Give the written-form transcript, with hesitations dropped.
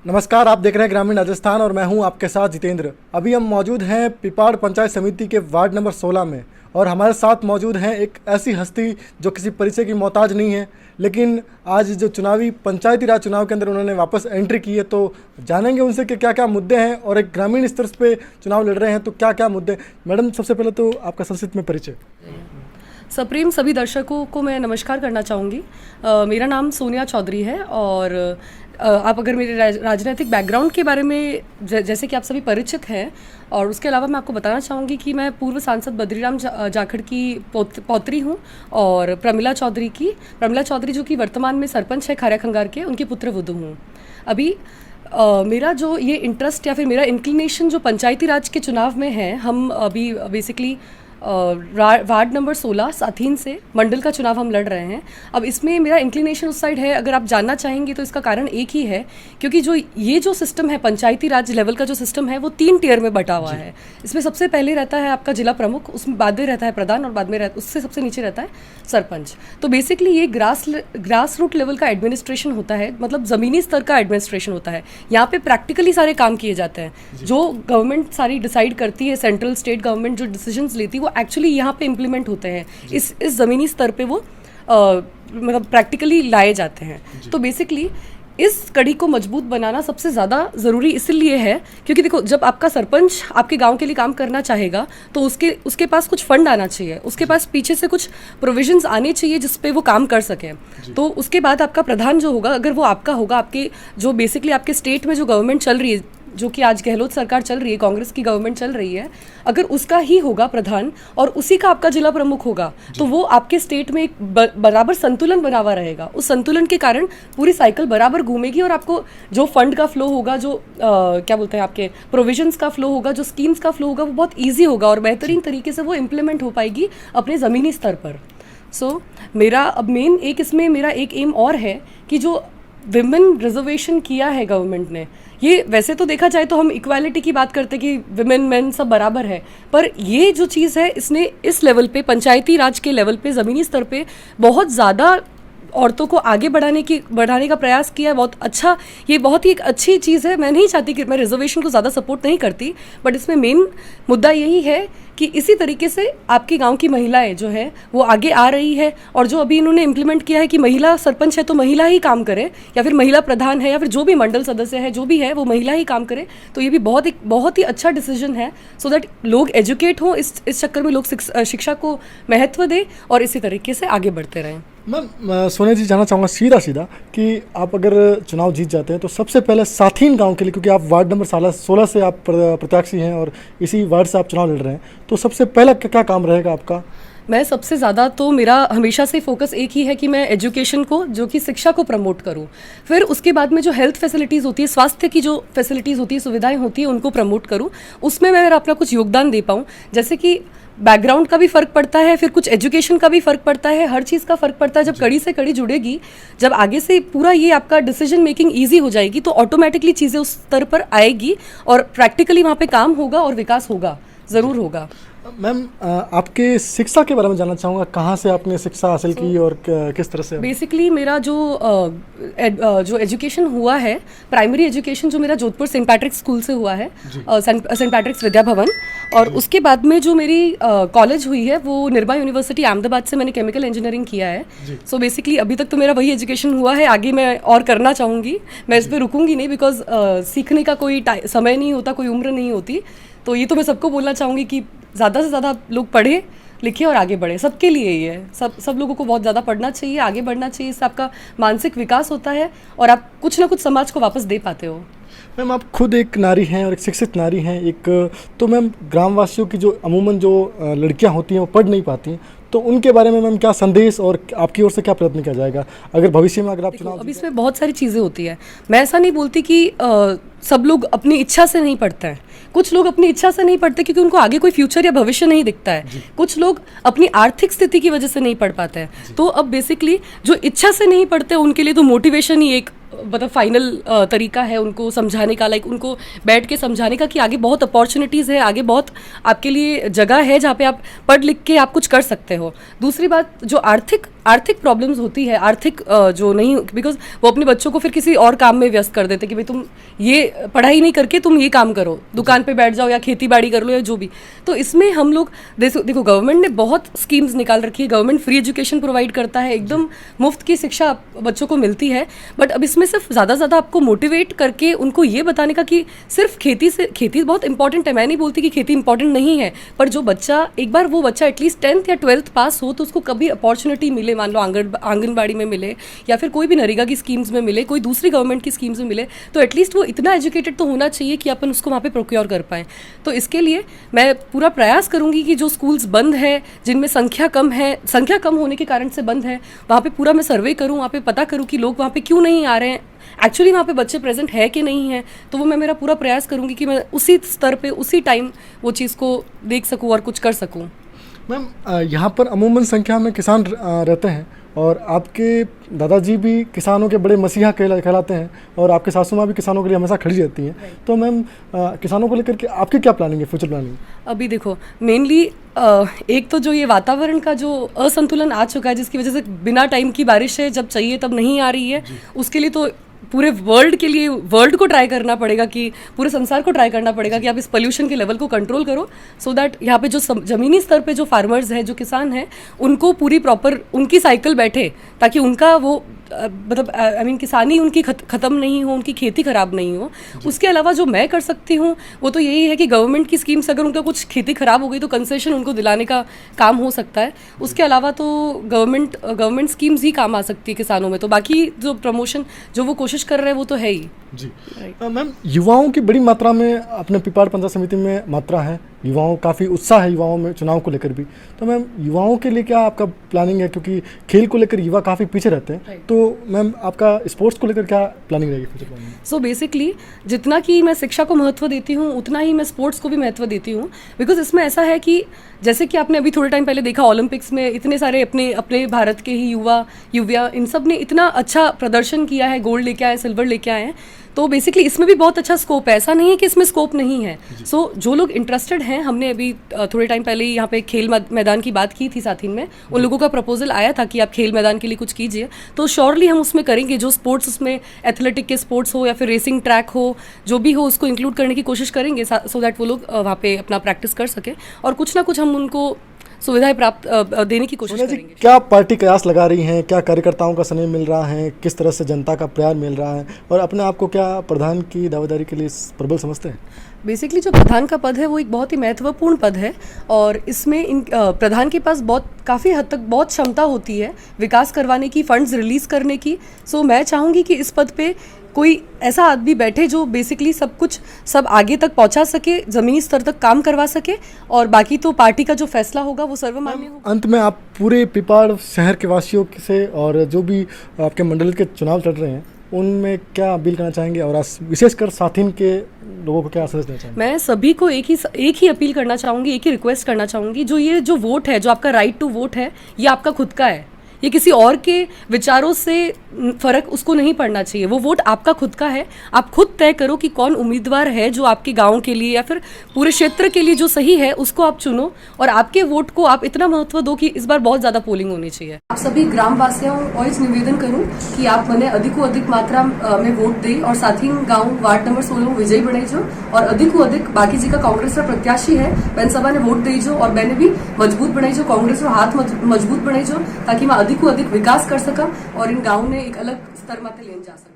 नमस्कार, आप देख रहे हैं ग्रामीण राजस्थान और मैं हूं आपके साथ जितेंद्र। अभी हम मौजूद हैं पिपाड़ पंचायत समिति के वार्ड नंबर 16 में और हमारे साथ मौजूद हैं एक ऐसी हस्ती जो किसी परिचय की मोहताज नहीं है, लेकिन आज जो चुनावी पंचायती राज चुनाव के अंदर उन्होंने वापस एंट्री की है, तो जानेंगे उनसे कि क्या क्या मुद्दे हैं और एक ग्रामीण स्तर पे चुनाव लड़ रहे हैं तो क्या क्या मुद्दे। मैडम, सबसे पहले तो आपका संक्षिप्त में परिचय। सप्रेम सभी दर्शकों को मैं नमस्कार करना चाहूँगी। मेरा नाम सोनिया चौधरी है और आप अगर मेरे राजनीतिक बैकग्राउंड के बारे में जैसे कि आप सभी परिचित हैं, और उसके अलावा मैं आपको बताना चाहूँगी कि मैं पूर्व सांसद बद्रीराम जाखड़ की पौत्री हूँ और प्रमिला चौधरी जो कि वर्तमान में सरपंच है खारा खंगार के, उनकी पुत्रवधू हूँ। अभी मेरा जो ये इंटरेस्ट या फिर मेरा इंक्लिनेशन जो पंचायती राज के चुनाव में है, हम अभी बेसिकली वार्ड नंबर 16 साथीन से मंडल का चुनाव हम लड़ रहे हैं। अब इसमें मेरा इंक्लिनेशन उस साइड है, अगर आप जानना चाहेंगे तो इसका कारण एक ही है, क्योंकि जो सिस्टम है पंचायती राज लेवल का जो सिस्टम है वो 3 टियर में बटा हुआ है। इसमें सबसे पहले रहता है आपका जिला प्रमुख, उसमें बाद में रहता है प्रधान और बाद में उससे सबसे नीचे रहता है सरपंच। तो बेसिकली ये ग्रास रूट लेवल का एडमिनिस्ट्रेशन होता है, मतलब ज़मीनी स्तर का एडमिनिस्ट्रेशन होता है। यहाँ पे प्रैक्टिकली सारे काम किए जाते हैं। जो गवर्नमेंट सारी डिसाइड करती है, सेंट्रल स्टेट गवर्नमेंट जो डिसीजंस लेती है वो एक्चुअली यहाँ पे इम्प्लीमेंट होते हैं। इस ज़मीनी स्तर पे वो मतलब प्रैक्टिकली लाए जाते हैं। तो बेसिकली इस कड़ी को मजबूत बनाना सबसे ज़्यादा ज़रूरी इसलिए है क्योंकि देखो, जब आपका सरपंच आपके गांव के लिए काम करना चाहेगा तो उसके पास कुछ फंड आना चाहिए, उसके पास पीछे से कुछ प्रोविजंस आने चाहिए जिस पे वो काम कर सके। तो उसके बाद आपका प्रधान जो होगा, अगर वो आपका होगा, आपके जो बेसिकली आपके स्टेट में जो गवर्नमेंट चल रही है, जो कि आज गहलोत सरकार चल रही है, कांग्रेस की गवर्नमेंट चल रही है, अगर उसका ही होगा प्रधान और उसी का आपका जिला प्रमुख होगा तो वो आपके स्टेट में एक बराबर संतुलन बना हुआ रहेगा। उस संतुलन के कारण पूरी साइकिल बराबर घूमेगी और आपको जो फंड का फ्लो होगा, जो क्या बोलते हैं आपके प्रोविजंस का फ्लो होगा, जो स्कीम्स का फ्लो होगा, वो बहुत ईजी होगा और बेहतरीन तरीके से वो इम्प्लीमेंट हो पाएगी अपने ज़मीनी स्तर पर। सो मेरा अब मेन इसमें मेरा एक एम और है कि जो विमेन रिजर्वेशन किया है गवर्नमेंट ने, ये वैसे तो देखा जाए तो हम इक्वालिटी की बात करते कि विमेन मेन सब बराबर है, पर ये जो चीज़ है इसने इस लेवल पे पंचायती राज के लेवल पे ज़मीनी स्तर पे बहुत ज़्यादा औरतों को आगे बढ़ाने का प्रयास किया है। बहुत अच्छा, ये बहुत ही एक अच्छी चीज़ है। मैं नहीं चाहती कि मैं रिजर्वेशन को ज़्यादा सपोर्ट नहीं करती, बट इसमें मेन मुद्दा यही है कि इसी तरीके से आपके गांव की महिलाएं जो है वो आगे आ रही है। और जो अभी इन्होंने इम्प्लीमेंट किया है कि महिला सरपंच है तो महिला ही काम करे, या फिर महिला प्रधान है, या फिर जो भी मंडल सदस्य है जो भी है वो महिला ही काम करे, तो ये भी बहुत ही अच्छा डिसीजन है, सो दैट लोग एजुकेट हों, इस चक्कर में लोग शिक्षा को महत्व दें और इसी तरीके से आगे बढ़ते रहें। मैम, सोनिया जी, जानना चाहूँगा सीधा कि आप अगर चुनाव जीत जाते हैं तो सबसे पहले साथीन गांव के लिए, क्योंकि आप वार्ड नंबर 16 से आप प्रत्याशी हैं और इसी वार्ड से आप चुनाव लड़ रहे हैं, तो सबसे पहला क्या काम रहेगा आपका? मैं सबसे ज़्यादा तो मेरा हमेशा से फोकस एक ही है कि मैं एजुकेशन को, जो कि शिक्षा को प्रमोट करूं। फिर उसके बाद में जो हेल्थ फैसिलिटीज़ होती है, स्वास्थ्य की जो फैसिलिटीज़ होती है, सुविधाएं होती है, उनको प्रमोट करूं। उसमें मैं अपना कुछ योगदान दे पाऊं। जैसे कि बैकग्राउंड का भी फ़र्क पड़ता है, फिर कुछ एजुकेशन का भी फ़र्क पड़ता है, हर चीज़ का फ़र्क पड़ता है। जब कड़ी से कड़ी जुड़ेगी, जब आगे से पूरा ये आपका डिसीजन मेकिंग ईजी हो जाएगी, तो ऑटोमेटिकली चीज़ें उस स्तर पर आएगी और प्रैक्टिकली वहाँ पे काम होगा और विकास होगा, ज़रूर होगा। मैम, आपके शिक्षा के बारे में जानना चाहूँगा, कहाँ से आपने शिक्षा हासिल की और किस तरह से? बेसिकली मेरा जो एजुकेशन हुआ है, प्राइमरी एजुकेशन जो मेरा जोधपुर सेंट पैट्रिक्स स्कूल से हुआ है, सेंट पैट्रिक्स विद्या भवन, और उसके बाद में जो मेरी कॉलेज हुई है वो निर्मा यूनिवर्सिटी अहमदाबाद से मैंने केमिकल इंजीनियरिंग किया है। सो बेसिकली अभी तक तो मेरा वही एजुकेशन हुआ है, आगे मैं और करना चाहूँगी, मैं इस पर रुकूंगी नहीं, बिकॉज सीखने का कोई समय नहीं होता, कोई उम्र नहीं होती। तो ये तो मैं सबको बोलना चाहूँगी कि ज़्यादा से ज़्यादा लोग पढ़े लिखे और आगे बढ़े, सबके लिए ही है। सब लोगों को बहुत ज़्यादा पढ़ना चाहिए, आगे बढ़ना चाहिए, इससे आपका मानसिक विकास होता है और आप कुछ ना कुछ समाज को वापस दे पाते हो। मैम, आप खुद एक नारी हैं और एक शिक्षित नारी हैं, तो मैम ग्रामवासियों की जो अमूमन जो लड़कियां होती हैं वो पढ़ नहीं पाती, तो उनके बारे में मैम क्या संदेश और आपकी ओर से क्या प्रयत्न किया जाएगा अगर भविष्य में अगर आप चुनाव? अब इसमें बहुत सारी चीज़ें होती है। मैं ऐसा नहीं बोलती कि सब लोग अपनी इच्छा से नहीं पढ़ते हैं। कुछ लोग अपनी इच्छा से नहीं पढ़ते क्योंकि उनको आगे कोई फ्यूचर या भविष्य नहीं दिखता है। कुछ लोग अपनी आर्थिक स्थिति की वजह से नहीं पढ़ पाते हैं। तो अब बेसिकली जो इच्छा से नहीं पढ़ते उनके लिए तो मोटिवेशन ही एक मतलब फाइनल तरीका है उनको समझाने का, लाइक उनको बैठ के समझाने का कि आगे बहुत अपॉर्चुनिटीज़ है, आगे बहुत आपके लिए जगह है जहाँ पे आप पढ़ लिख के आप कुछ कर सकते हो। दूसरी बात, जो आर्थिक प्रॉब्लम्स होती है, आर्थिक जो नहीं, बिकॉज वो अपने बच्चों को फिर किसी और काम में व्यस्त कर देते कि भाई तुम ये पढ़ाई नहीं करके तुम ये काम करो, दुकान पे बैठ जाओ या खेती बाड़ी कर लो या जो भी। तो इसमें हम लोग देखो गवर्नमेंट ने बहुत स्कीम्स निकाल रखी है, गवर्नमेंट फ्री एजुकेशन प्रोवाइड करता है, एकदम मुफ्त की शिक्षा बच्चों को मिलती है। बट अब इसमें सिर्फ ज़्यादा आपको मोटिवेट करके उनको ये बताने का कि सिर्फ खेती बहुत इंपॉर्टेंट है, मैं नहीं बोलती कि खेती इंपॉर्टेंट नहीं है, पर जो बच्चा एक बार वो बच्चा एटलीस्ट 10th या 12th पास हो तो उसको कभी अपॉर्चुनिटी मिले, मान लो आंगनबाड़ी में मिले या फिर कोई भी नरेगा की स्कीम्स में मिले, कोई दूसरी गवर्नमेंट की स्कीम्स में मिले, तो एटलीस्ट वो इतना एजुकेटेड तो होना चाहिए कि अपन उसको वहाँ पे प्रोक्योर कर पाएँ। तो इसके लिए मैं पूरा प्रयास करूँगी कि जो स्कूल्स बंद है, जिनमें संख्या कम होने के कारण से बंद है, वहाँ पे पूरा मैं सर्वे करूँ, वहाँ पे पता करूँ कि लोग वहाँ पे क्यों नहीं आ रहे हैं, एक्चुअली वहाँ पे बच्चे प्रेजेंट है कि नहीं है। तो वो मैं मेरा पूरा प्रयास करूँगी कि मैं उसी स्तर पे उसी टाइम वो चीज़ को देख सकूँ और कुछ कर सकूँ। मैम यहाँ पर अमूमन संख्या में किसान रहते हैं और आपके दादाजी भी किसानों के बड़े मसीहा कहलाते हैं और आपके सासू माँ भी किसानों के लिए हमेशा खड़ी रहती हैं। तो मैम किसानों को लेकर के आपकी क्या प्लानिंग है, फ्यूचर प्लानिंग? अभी देखो मेनली एक तो जो ये वातावरण का जो असंतुलन आ चुका है, जिसकी वजह से बिना टाइम की बारिश है, जब चाहिए तब नहीं आ रही है, उसके लिए तो पूरे वर्ल्ड को ट्राई करना पड़ेगा, कि पूरे संसार को ट्राई करना पड़ेगा कि आप इस पोल्यूशन के लेवल को कंट्रोल करो, सो दैट यहाँ पे जो ज़मीनी स्तर पे जो फार्मर्स हैं, जो किसान हैं, उनको पूरी प्रॉपर उनकी साइकिल बैठे, ताकि उनका वो मतलब आई मीन किसानी उनकी ख़त्म नहीं हो, उनकी खेती ख़राब नहीं हो। उसके अलावा जो मैं कर सकती हूँ वो तो यही है कि गवर्नमेंट की स्कीम्स, अगर उनका कुछ खेती ख़राब हो गई तो कंसेशन उनको दिलाने का काम हो सकता है। उसके अलावा तो गवर्नमेंट स्कीम्स ही काम आ सकती है किसानों में। तो बाकी जो प्रमोशन जो वो कोशिश कर रहे हैं वो तो है ही जी। मैम युवाओं की बड़ी मात्रा में अपने पिपाड़ पंचायत समिति में मात्रा है, युवाओं काफ़ी उत्साह है युवाओं में चुनाव को लेकर भी। तो मैम युवाओं के लिए क्या आपका प्लानिंग है, क्योंकि खेल को लेकर युवा काफ़ी पीछे रहते हैं, तो मैम आपका स्पोर्ट्स को लेकर क्या प्लानिंग रहेगी फ्यूचर प्लानिंग? सो बेसिकली जितना कि मैं शिक्षा को महत्व देती हूँ उतना ही मैं स्पोर्ट्स को भी महत्व देती हूँ, बिकॉज इसमें ऐसा है कि जैसे कि आपने अभी थोड़े टाइम पहले देखा ओलंपिक्स में इतने सारे अपने भारत के ही युवा इन सब ने इतना अच्छा प्रदर्शन किया है, गोल्ड लेके आए, सिल्वर लेके आए हैं। तो बेसिकली इसमें भी बहुत अच्छा स्कोप है, ऐसा नहीं है कि इसमें स्कोप नहीं है। सो जो लोग इंटरेस्टेड हैं, हमने अभी थोड़े टाइम पहले ही यहाँ पे खेल मैदान की बात की थी साथिन में, उन लोगों का प्रपोजल आया था कि आप खेल मैदान के लिए कुछ कीजिए, तो श्योरली हम उसमें करेंगे। जो स्पोर्ट्स उसमें एथलेटिक के स्पोर्ट्स हो या फिर रेसिंग ट्रैक हो, जो भी हो उसको इंक्लूड करने की कोशिश करेंगे, सो दैट वो लोग वहाँ पे अपना प्रैक्टिस कर सकें और कुछ ना कुछ हम उनको सुविधाएं प्राप्त देने की कोशिश करेंगे। क्या पार्टी कयास लगा रही हैं, क्या कार्यकर्ताओं का स्नेह मिल रहा है, किस तरह से जनता का प्यार मिल रहा है, और अपने आप को क्या प्रधान की दावेदारी के लिए प्रबल समझते हैं? बेसिकली जो प्रधान का पद है वो एक बहुत ही महत्वपूर्ण पद है और इसमें प्रधान के पास काफ़ी हद तक बहुत क्षमता होती है विकास करवाने की, फंड्स रिलीज़ करने की। सो मैं चाहूँगी कि इस पद पे कोई ऐसा आदमी बैठे जो बेसिकली सब आगे तक पहुंचा सके, ज़मीनी स्तर तक काम करवा सके, और बाकी तो पार्टी का जो फैसला होगा वो सर्वमान्य होगा। अंत में आप पूरे पिपाड़ शहर के वासियों से और जो भी आपके मंडल के चुनाव चल रहे हैं उनमें क्या अपील करना चाहेंगे, और विशेषकर साथीन के लोगों को क्या संदेश देना चाहेंगे? मैं सभी को एक ही अपील करना चाहूँगी, एक ही रिक्वेस्ट करना चाहूँगी, जो वोट है, जो आपका राइट टू वोट है, ये आपका खुद का है, ये किसी और के विचारों से फ़र्क उसको नहीं पड़ना चाहिए। वो वोट आपका खुद का है, आप खुद तय करो कि कौन उम्मीदवार है जो आपके गांव के लिए या फिर पूरे क्षेत्र के लिए जो सही है उसको आप चुनो, और आपके वोट को आप इतना महत्व दो कि इस बार बहुत ज़्यादा पोलिंग होनी चाहिए। आप सभी ग्रामवासियों को इस निवेदन करूँ कि आप मैंने अधिक मात्रा में वोट दें और साथ ही गाँव वार्ड नंबर 16 विजयी बनेजो, और अधिक बाकी जी का कांग्रेस का प्रत्याशी है विधानसभा ने वोट देजो, और मैंने भी मजबूत बनेजो, कांग्रेस में हाथ मजबूत बनेजो, ताकि मैं अधिक विकास कर सका और इन गाँव ने एक अलग स्तर माते लेन जा सका।